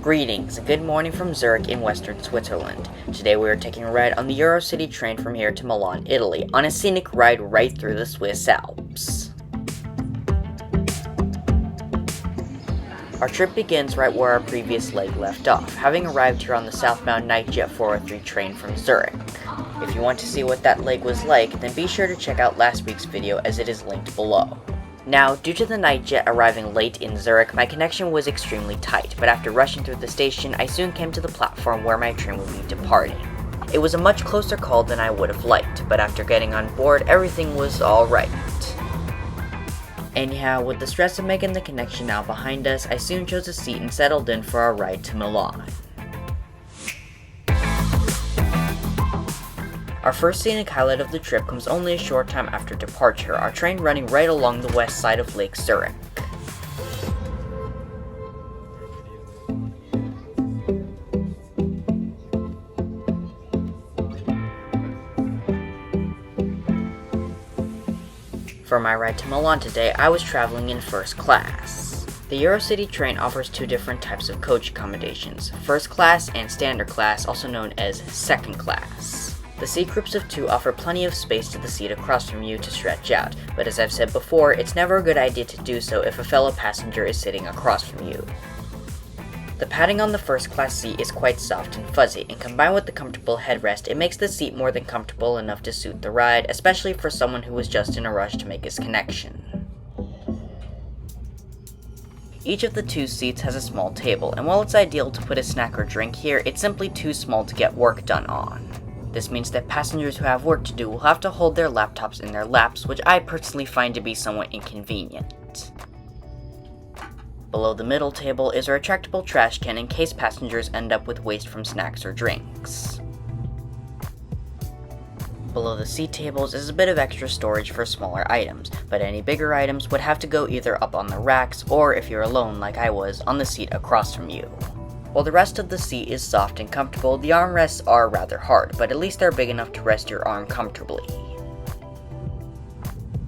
Greetings and good morning from Zurich in western Switzerland. Today we are taking a ride on the Eurocity train from here to Milan, Italy, on a scenic ride right through the Swiss Alps. Our trip begins right where our previous leg left off, having arrived here on the southbound Nightjet 403 train from Zurich. If you want to see what that leg was like, then be sure to check out last week's video as it is linked below. Now, due to the Nightjet arriving late in Zurich, my connection was extremely tight, but after rushing through the station, I soon came to the platform where my train would be departing. It was a much closer call than I would have liked, but after getting on board, everything was alright. Anyhow, with the stress of making the connection now behind us, I soon chose a seat and settled in for our ride to Milan. Our first scenic highlight of the trip comes only a short time after departure, our train running right along the west side of Lake Zurich. For my ride to Milan today, I was traveling in first class. The Eurocity train offers two different types of coach accommodations, first class and standard class, also known as second class. The seat groups of two offer plenty of space to the seat across from you to stretch out, but as I've said before, it's never a good idea to do so if a fellow passenger is sitting across from you. The padding on the first class seat is quite soft and fuzzy, and combined with the comfortable headrest, it makes the seat more than comfortable enough to suit the ride, especially for someone who was just in a rush to make his connection. Each of the two seats has a small table, and while it's ideal to put a snack or drink here, it's simply too small to get work done on. This means that passengers who have work to do will have to hold their laptops in their laps, which I personally find to be somewhat inconvenient. Below the middle table is a retractable trash can in case passengers end up with waste from snacks or drinks. Below the seat tables is a bit of extra storage for smaller items, but any bigger items would have to go either up on the racks or, if you're alone like I was, on the seat across from you. While the rest of the seat is soft and comfortable, the armrests are rather hard, but at least they're big enough to rest your arm comfortably.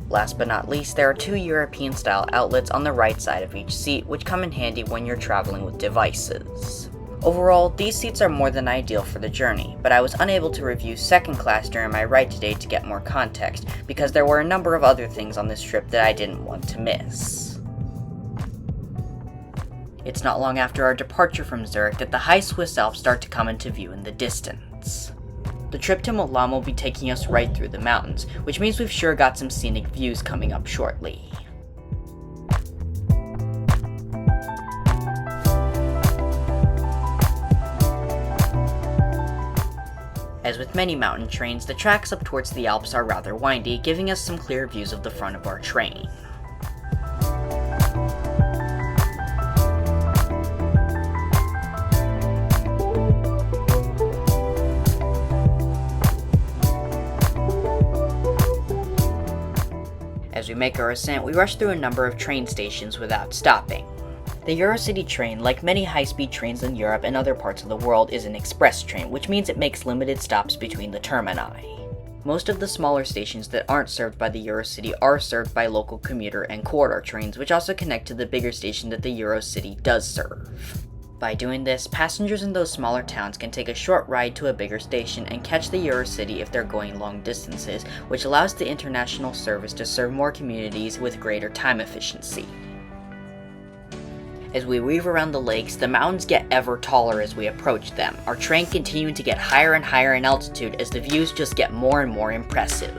Last but not least, there are two European-style outlets on the right side of each seat, which come in handy when you're traveling with devices. Overall, these seats are more than ideal for the journey, but I was unable to review second class during my ride today to get more context, because there were a number of other things on this trip that I didn't want to miss. It's not long after our departure from Zurich that the high Swiss Alps start to come into view in the distance. The trip to Milan will be taking us right through the mountains, which means we've sure got some scenic views coming up shortly. As with many mountain trains, the tracks up towards the Alps are rather windy, giving us some clear views of the front of our train. As we make our ascent, we rush through a number of train stations without stopping. The Eurocity train, like many high-speed trains in Europe and other parts of the world, is an express train, which means it makes limited stops between the termini. Most of the smaller stations that aren't served by the Eurocity are served by local commuter and corridor trains, which also connect to the bigger station that the Eurocity does serve. By doing this, passengers in those smaller towns can take a short ride to a bigger station and catch the Eurocity if they're going long distances, which allows the international service to serve more communities with greater time efficiency. As we weave around the lakes, the mountains get ever taller as we approach them, our train continuing to get higher and higher in altitude as the views just get more and more impressive.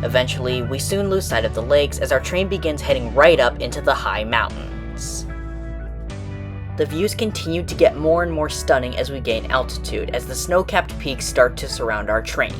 Eventually, we soon lose sight of the lakes as our train begins heading right up into the high mountains. The views continue to get more and more stunning as we gain altitude, as the snow-capped peaks start to surround our train.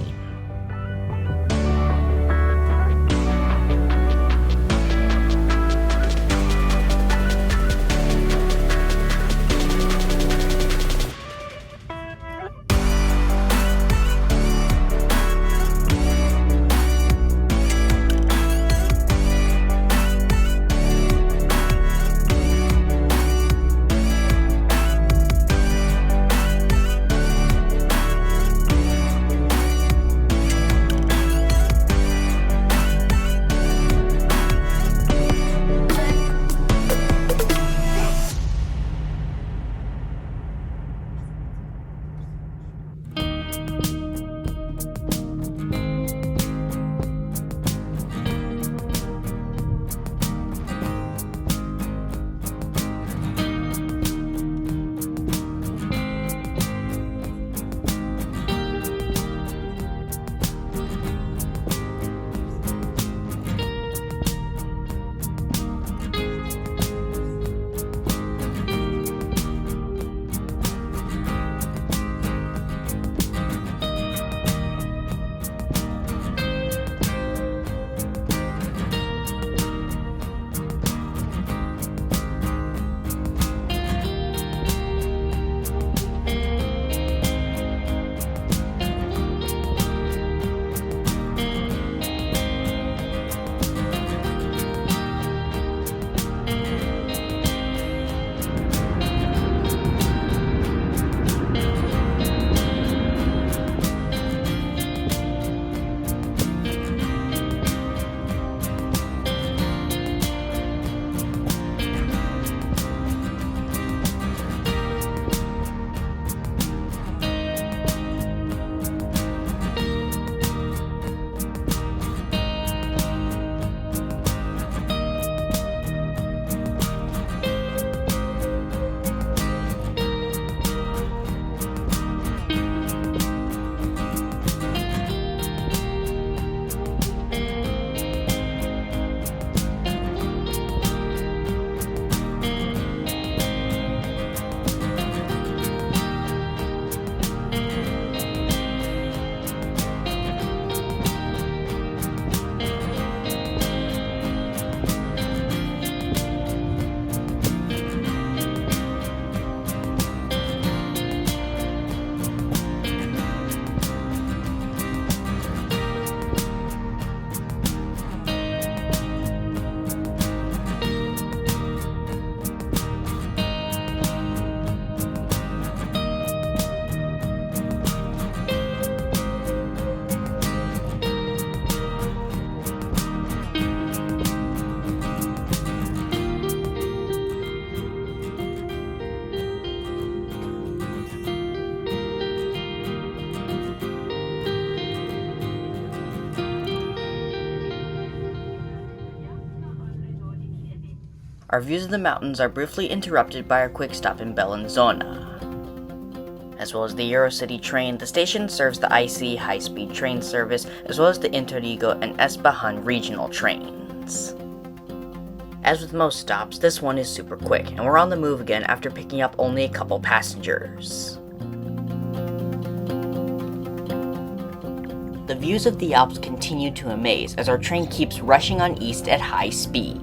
Our views of the mountains are briefly interrupted by our quick stop in Bellinzona. As well as the Eurocity train, the station serves the IC high-speed train service, as well as the Interligo and Esbahan regional trains. As with most stops, this one is super quick, and we're on the move again after picking up only a couple passengers. The views of the Alps continue to amaze as our train keeps rushing on east at high speed.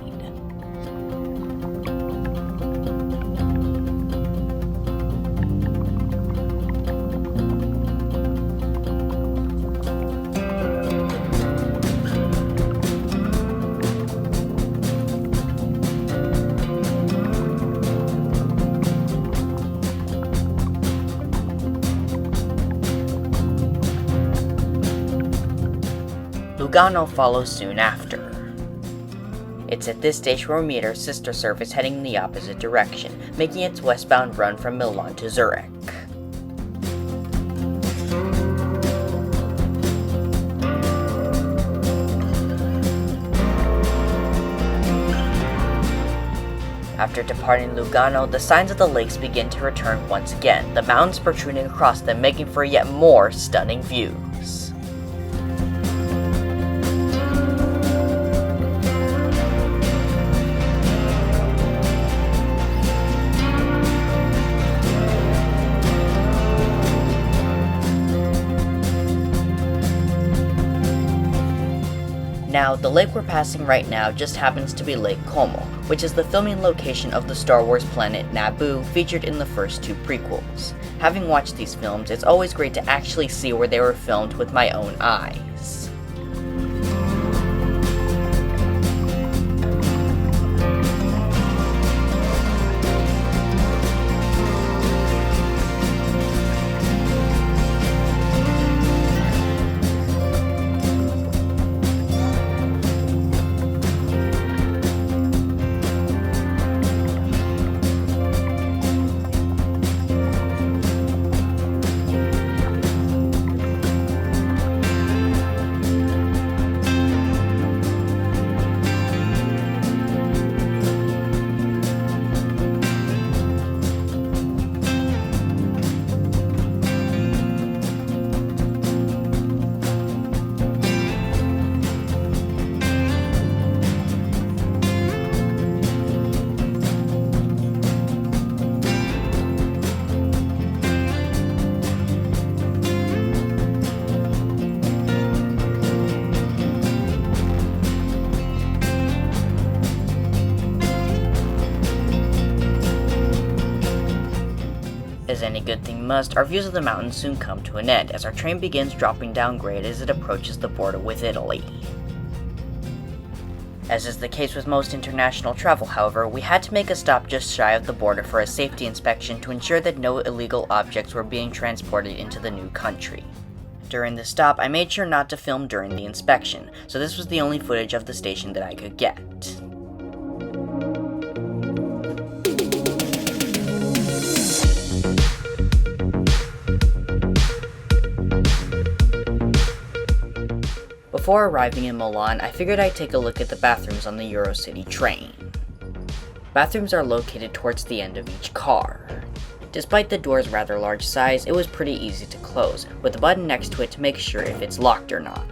Lugano follows soon after. It's at this station where we meet our sister service heading in the opposite direction, making its westbound run from Milan to Zurich. After departing Lugano, the signs of the lakes begin to return once again, the mountains protruding across them, making for yet more stunning views. Now, the lake we're passing right now just happens to be Lake Como, which is the filming location of the Star Wars planet Naboo featured in the first two prequels. Having watched these films, it's always great to actually see where they were filmed with my own eyes. As any good thing must, our views of the mountains soon come to an end as our train begins dropping down grade as it approaches the border with Italy. As is the case with most international travel, however, we had to make a stop just shy of the border for a safety inspection to ensure that no illegal objects were being transported into the new country. During the stop, I made sure not to film during the inspection, so this was the only footage of the station that I could get. Before arriving in Milan, I figured I'd take a look at the bathrooms on the Eurocity train. Bathrooms are located towards the end of each car. Despite the door's rather large size, it was pretty easy to close, with a button next to it to make sure if it's locked or not.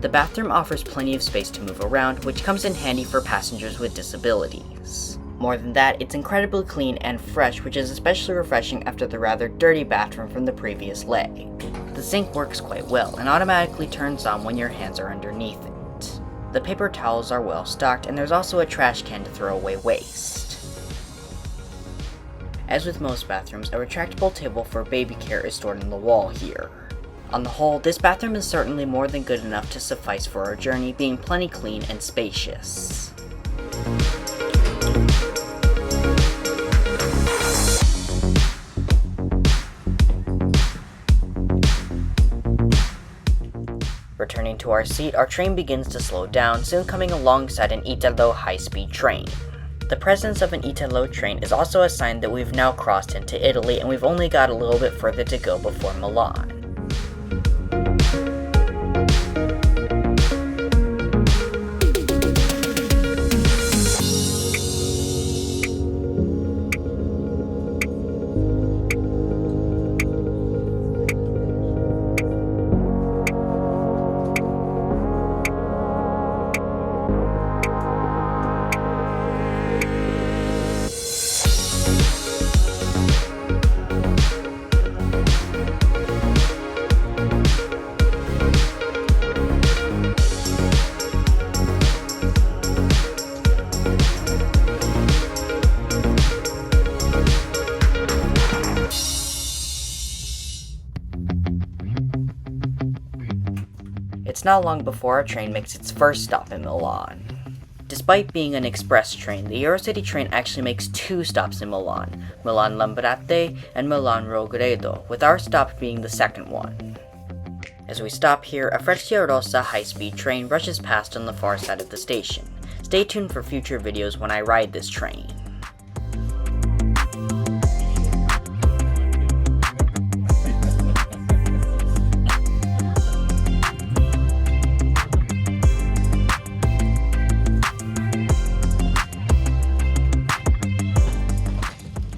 The bathroom offers plenty of space to move around, which comes in handy for passengers with disabilities. More than that, it's incredibly clean and fresh, which is especially refreshing after the rather dirty bathroom from the previous leg. The sink works quite well and automatically turns on when your hands are underneath it. The paper towels are well stocked, and there's also a trash can to throw away waste. As with most bathrooms, a retractable table for baby care is stored in the wall here. On the whole, this bathroom is certainly more than good enough to suffice for our journey, being plenty clean and spacious. Returning to our seat, our train begins to slow down, soon coming alongside an Italo high-speed train. The presence of an Italo train is also a sign that we've now crossed into Italy and we've only got a little bit further to go before Milan. It's not long before our train makes its first stop in Milan. Despite being an express train, the Eurocity train actually makes two stops in Milan, Milan Lambrate and Milan Rogredo, with our stop being the second one. As we stop here, a Freccia Rossa high-speed train rushes past on the far side of the station. Stay tuned for future videos when I ride this train.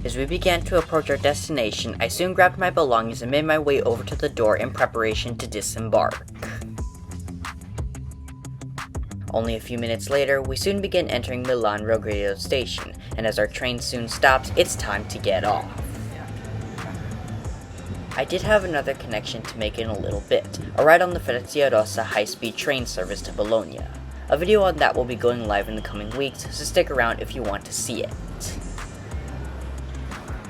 As we began to approach our destination, I soon grabbed my belongings and made my way over to the door in preparation to disembark. Only a few minutes later, we soon begin entering Milan Rogredo station, and as our train soon stops, it's time to get off. I did have another connection to make in a little bit, a ride on the Frecciarossa high-speed train service to Bologna. A video on that will be going live in the coming weeks, so stick around if you want to see it.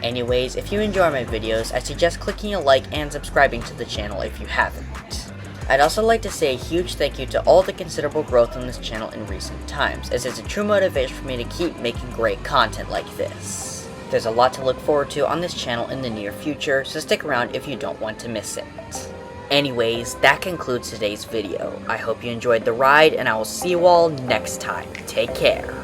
Anyways, if you enjoy my videos, I suggest clicking a like and subscribing to the channel if you haven't. I'd also like to say a huge thank you to all the considerable growth on this channel in recent times, as it's a true motivation for me to keep making great content like this. There's a lot to look forward to on this channel in the near future, so stick around if you don't want to miss it. Anyways, that concludes today's video. I hope you enjoyed the ride, and I will see you all next time. Take care.